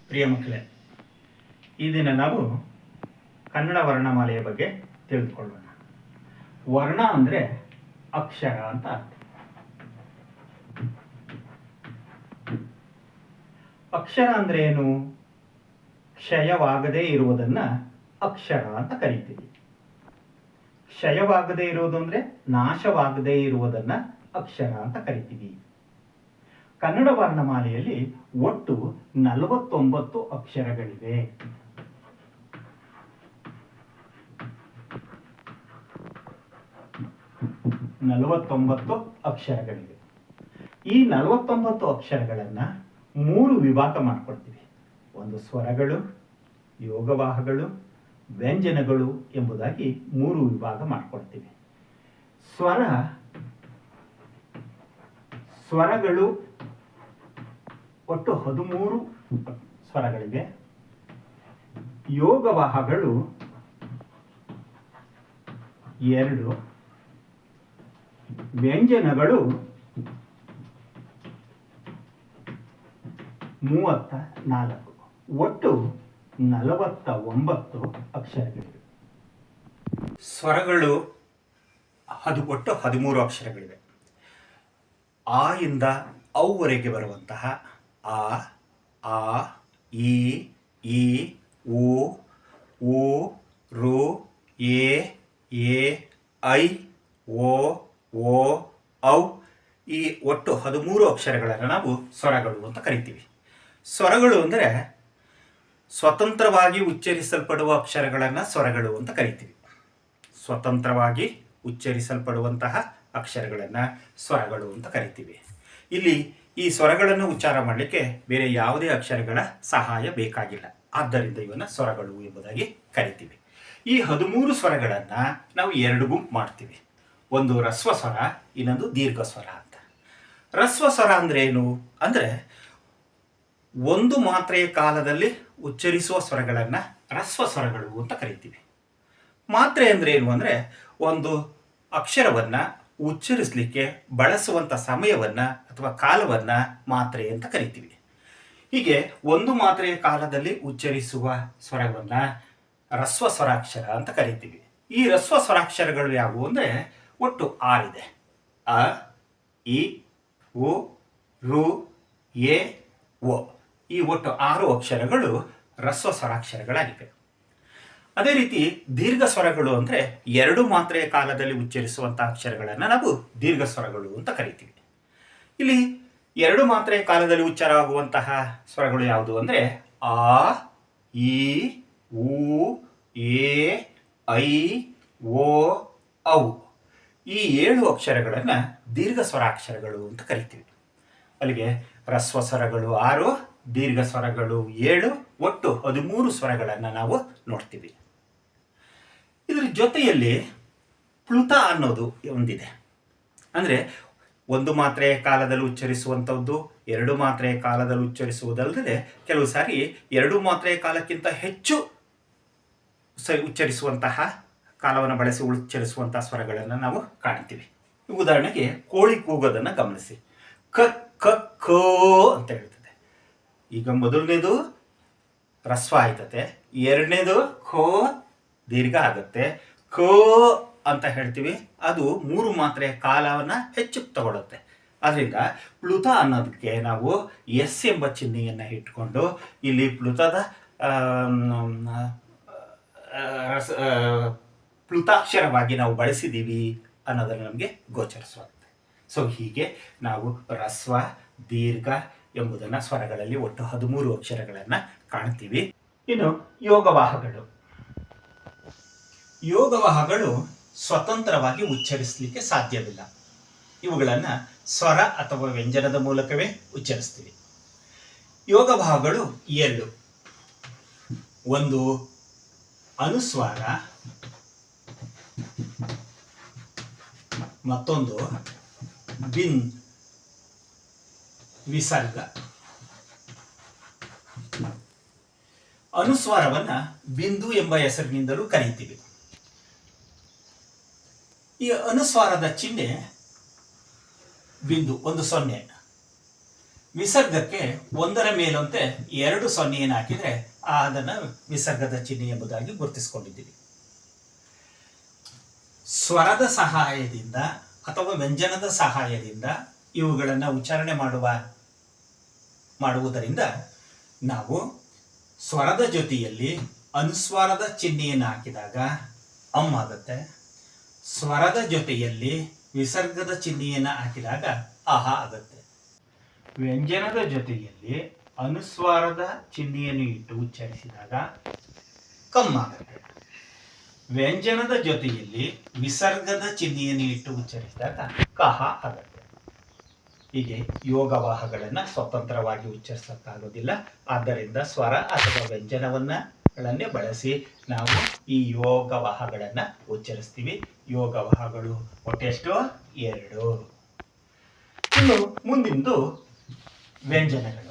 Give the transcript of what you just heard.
ಪ್ರಿಯ ಮಕ್ಕಳೇ, ಈ ದಿನ ನಾವು ಕನ್ನಡ ವರ್ಣಮಾಲೆಯ ಬಗ್ಗೆ ತಿಳಿದುಕೊಳ್ಳೋಣ. ವರ್ಣ ಅಂದರೆ ಅಕ್ಷರ ಅಂತ ಅರ್ಥ. ಅಕ್ಷರ ಅಂದರೆ ಏನು? ಕ್ಷಯವಾಗದೇ ಇರುವುದನ್ನು ಅಕ್ಷರ ಅಂತ ಕರಿತೀವಿ. ಕ್ಷಯವಾಗದೇ ಇರುವುದು ಅಂದರೆ ನಾಶವಾಗದೇ ಇರುವುದನ್ನು ಅಕ್ಷರ ಅಂತ ಕರಿತೀವಿ. ಕನ್ನಡ ವರ್ಣಮಾಲೆಯಲ್ಲಿ ಒಟ್ಟು 49 ಅಕ್ಷರಗಳಿವೆ. ಅಕ್ಷರಗಳಿವೆ. ಈ 49 ಅಕ್ಷರಗಳನ್ನು 3 ವಿಭಾಗ ಮಾಡಿಕೊಡ್ತೀವಿ. ಒಂದು ಸ್ವರಗಳು, ಯೋಗವಾಹಗಳು, ವ್ಯಂಜನಗಳು ಎಂಬುದಾಗಿ 3 ವಿಭಾಗ ಮಾಡಿಕೊಡ್ತೀವಿ. ಸ್ವರಗಳು ಒಟ್ಟು 13 ಸ್ವರಗಳಿವೆ. ಯೋಗವಾಹಗಳು 2, ವ್ಯಂಜನಗಳು 34. ಒಟ್ಟು 49 ಅಕ್ಷರಗಳಿವೆ. ಸ್ವರಗಳು ಒಟ್ಟು 13 ಅಕ್ಷರಗಳಿವೆ. ಆ ಇಂದ ಔವರೆಗೆ ಬರುವಂತಹ ಆ, ಆ, ಈ, ಉ, ಊ, ರು, ಎ, ಐ, ಓ, ಔ ಈ ಒಟ್ಟು 13 ಅಕ್ಷರಗಳನ್ನು ನಾವು ಸ್ವರಗಳು ಅಂತ ಕರಿತೀವಿ. ಸ್ವರಗಳು ಅಂದರೆ ಸ್ವತಂತ್ರವಾಗಿ ಉಚ್ಚರಿಸಲ್ಪಡುವ ಅಕ್ಷರಗಳನ್ನು ಸ್ವರಗಳು ಅಂತ ಕರಿತೀವಿ. ಸ್ವತಂತ್ರವಾಗಿ ಉಚ್ಚರಿಸಲ್ಪಡುವಂತಹ ಅಕ್ಷರಗಳನ್ನು ಸ್ವರಗಳು ಅಂತ ಕರಿತೀವಿ. ಇಲ್ಲಿ ಈ ಸ್ವರಗಳನ್ನು ಉಚ್ಚಾರ ಮಾಡಲಿಕ್ಕೆ ಬೇರೆ ಯಾವುದೇ ಅಕ್ಷರಗಳ ಸಹಾಯ ಬೇಕಾಗಿಲ್ಲ. ಆದ್ದರಿಂದ ಇವನ್ನ ಸ್ವರಗಳು ಎಂಬುದಾಗಿ ಕರಿತೀವಿ. ಈ 13 ಸ್ವರಗಳನ್ನು ನಾವು 2 ಗುಂಪು ಮಾಡ್ತೀವಿ. ಒಂದು ರಸ್ವ ಸ್ವರ, ಇನ್ನೊಂದು ದೀರ್ಘ ಸ್ವರ ಅಂತ. ರಸ್ವ ಸ್ವರ ಅಂದರೆ ಏನು ಅಂದರೆ ಒಂದು ಮಾತ್ರೆಯ ಕಾಲದಲ್ಲಿ ಉಚ್ಚರಿಸುವ ಸ್ವರಗಳನ್ನು ರಸ್ವ ಸ್ವರಗಳು ಅಂತ ಕರಿತೀವಿ. ಮಾತ್ರೆ ಅಂದರೆ ಏನು ಅಂದರೆ ಒಂದು ಅಕ್ಷರವನ್ನು ಉಚ್ಚರಿಸಲಿಕ್ಕೆ ಬಳಸುವಂಥ ಸಮಯವನ್ನು ಅಥವಾ ಕಾಲವನ್ನು ಮಾತ್ರೆ ಅಂತ ಕರಿತೀವಿ. ಹೀಗೆ ಒಂದು ಮಾತ್ರೆಯ ಕಾಲದಲ್ಲಿ ಉಚ್ಚರಿಸುವ ಸ್ವರವನ್ನು ರಸ್ವ ಸ್ವರಾಕ್ಷರ ಅಂತ ಕರಿತೀವಿ. ಈ ರಸ್ವ ಸ್ವರಾಕ್ಷರಗಳು ಯಾವುವು ಅಂದರೆ ಒಟ್ಟು 6 ಇದೆ. ಅ, ಇ, ಉ, ರು, ಎ, ಓ ಈ ಒಟ್ಟು 6 ಅಕ್ಷರಗಳು ರಸ್ವ ಸ್ವರಾಕ್ಷರಗಳಾಗಿವೆ. ಅದೇ ರೀತಿ ದೀರ್ಘ ಸ್ವರಗಳು ಅಂದರೆ 2 ಮಾತ್ರೆಯ ಕಾಲದಲ್ಲಿ ಉಚ್ಚರಿಸುವಂತಹ ಅಕ್ಷರಗಳನ್ನು ನಾವು ದೀರ್ಘ ಸ್ವರಗಳು ಅಂತ ಕರಿತೀವಿ. ಇಲ್ಲಿ 2 ಮಾತ್ರೆಯ ಕಾಲದಲ್ಲಿ ಉಚ್ಚಾರವಾಗುವಂತಹ ಸ್ವರಗಳು ಯಾವುದು ಅಂದರೆ ಆ, ಈ, ಉ, ಎ, ಐ, ಓ, ಔ ಈ 7 ಅಕ್ಷರಗಳನ್ನು ದೀರ್ಘ ಸ್ವರಾಕ್ಷರಗಳು ಅಂತ ಕರಿತೀವಿ. ಅಲ್ಲಿಗೆ ರಸ್ವ ಸ್ವರಗಳು 6, ದೀರ್ಘ ಸ್ವರಗಳು 7, ಒಟ್ಟು 13 ಸ್ವರಗಳನ್ನು ನಾವು ನೋಡ್ತೀವಿ. ಇದರ ಜೊತೆಯಲ್ಲಿ ಪ್ಲುತ ಅನ್ನೋದು ಒಂದಿದೆ. ಅಂದರೆ 1 ಮಾತ್ರೆಯ ಕಾಲದಲ್ಲಿ ಉಚ್ಚರಿಸುವಂಥದ್ದು, 2 ಮಾತ್ರೆಯ ಕಾಲದಲ್ಲಿ ಉಚ್ಚರಿಸುವುದಲ್ಲದೆ ಕೆಲವು ಸಾರಿ 2 ಮಾತ್ರೆಯ ಕಾಲಕ್ಕಿಂತ ಹೆಚ್ಚು ಉಚ್ಚರಿಸುವಂತಹ ಕಾಲವನ್ನು ಬಳಸಿ ಉಚ್ಚರಿಸುವಂತಹ ಸ್ವರಗಳನ್ನು ನಾವು ಕಾಣ್ತೀವಿ. ಉದಾಹರಣೆಗೆ ಕೋಳಿ ಕೂಗೋದನ್ನು ಗಮನಿಸಿ. ಕ ಕ ಖೋ ಅಂತ ಹೇಳ್ತದೆ. ಈಗ ಮೊದಲನೇದು ರಸ್ವ ಆಯ್ತತೆ, ಎರಡನೇದು ಖೋ ದೀರ್ಘ ಆಗುತ್ತೆ, ಖೋ ಅಂತ ಹೇಳ್ತೀವಿ. ಅದು 3 ಮಾತ್ರೆಯ ಕಾಲವನ್ನು ಹೆಚ್ಚು ತಗೊಳುತ್ತೆ. ಅದರಿಂದ ಪ್ಲುತ ಅನ್ನೋದಕ್ಕೆ ನಾವು ಎಸ್ ಎಂಬ ಚಿಹ್ನೆಯನ್ನು ಇಟ್ಕೊಂಡು ಇಲ್ಲಿ ಪ್ಲುತದ ಪ್ಲುತಾಕ್ಷರವಾಗಿ ನಾವು ಬಳಸಿದ್ದೀವಿ ಅನ್ನೋದನ್ನು ನಮಗೆ ಗೋಚರಿಸುತ್ತೆ. ಸೊ ಹೀಗೆ ನಾವು ರಸ್ವ, ದೀರ್ಘ ಎಂಬುದನ್ನು ಸ್ವರಗಳಲ್ಲಿ ಒಟ್ಟು 13 ಅಕ್ಷರಗಳನ್ನು ಕಾಣ್ತೀವಿ. ಇನ್ನು ಯೋಗವಾಹಗಳು. ಯೋಗವಾಹಗಳು ಸ್ವತಂತ್ರವಾಗಿ ಉಚ್ಚರಿಸಲಿಕ್ಕೆ ಸಾಧ್ಯವಿಲ್ಲ. ಇವುಗಳನ್ನು ಸ್ವರ ಅಥವಾ ವ್ಯಂಜನದ ಮೂಲಕವೇ ಉಚ್ಚರಿಸ್ತೀವಿ. ಯೋಗವಾಹಗಳು 2. ಒಂದು ಅನುಸ್ವಾರ, ಮತ್ತೊಂದು ವಿಸರ್ಗ. ಅನುಸ್ವಾರವನ್ನು ಬಿಂದು ಎಂಬ ಹೆಸರಿನಿಂದಲೂ ಕರೀತೀವಿ. ಈ ಅನುಸ್ವಾರದ ಚಿಹ್ನೆ ಬಿಂದು, ಒಂದು 0. ವಿಸರ್ಗಕ್ಕೆ ಒಂದರ ಮೇಲಂತೆ 2 ಸೊನ್ನೆಯನ್ನು ಹಾಕಿದರೆ ಅದನ್ನು ವಿಸರ್ಗದ ಚಿಹ್ನೆ ಎಂಬುದಾಗಿ ಗುರುತಿಸಿಕೊಂಡಿದ್ದೀವಿ. ಸ್ವರದ ಸಹಾಯದಿಂದ ಅಥವಾ ವ್ಯಂಜನದ ಸಹಾಯದಿಂದ ಇವುಗಳನ್ನು ಉಚ್ಚಾರಣೆ ಮಾಡುವುದರಿಂದ ನಾವು ಸ್ವರದ ಜೊತೆಯಲ್ಲಿ ಅನುಸ್ವಾರದ ಚಿಹ್ನೆಯನ್ನು ಹಾಕಿದಾಗ ಅಮ್ ಆಗುತ್ತೆ. ಸ್ವರದ ಜೊತೆಯಲ್ಲಿ ವಿಸರ್ಗದ ಚಿಹ್ನೆಯನ್ನು ಹಾಕಿದಾಗ ಅಹ ಆಗುತ್ತೆ. ವ್ಯಂಜನದ ಜೊತೆಯಲ್ಲಿ ಅನುಸ್ವಾರದ ಚಿಹ್ನೆಯನ್ನು ಇಟ್ಟು ಉಚ್ಚರಿಸಿದಾಗ ಕಮ್ ಆಗುತ್ತೆ. ವ್ಯಂಜನದ ಜೊತೆಯಲ್ಲಿ ವಿಸರ್ಗದ ಚಿಹ್ನೆಯನ್ನು ಇಟ್ಟು ಉಚ್ಚರಿಸಿದಾಗ ಕಹ ಆಗುತ್ತೆ. ಹೀಗೆ ಯೋಗವಾಹಗಳನ್ನು ಸ್ವತಂತ್ರವಾಗಿ ಉಚ್ಚರಿಸಕ್ಕಾಗೋದಿಲ್ಲ. ಆದ್ದರಿಂದ ಸ್ವರ ಅಥವಾ ವ್ಯಂಜನವನ್ನೇ ಬಳಸಿ ನಾವು ಈ ಯೋಗವಾಹಗಳನ್ನು ಉಚ್ಚರಿಸ್ತೀವಿ. ಯೋಗವಾಹಗಳು ಒಟ್ಟೆಷ್ಟು 2. ಇನ್ನು ಮುಂದಿಂದು ವ್ಯಂಜನಗಳು.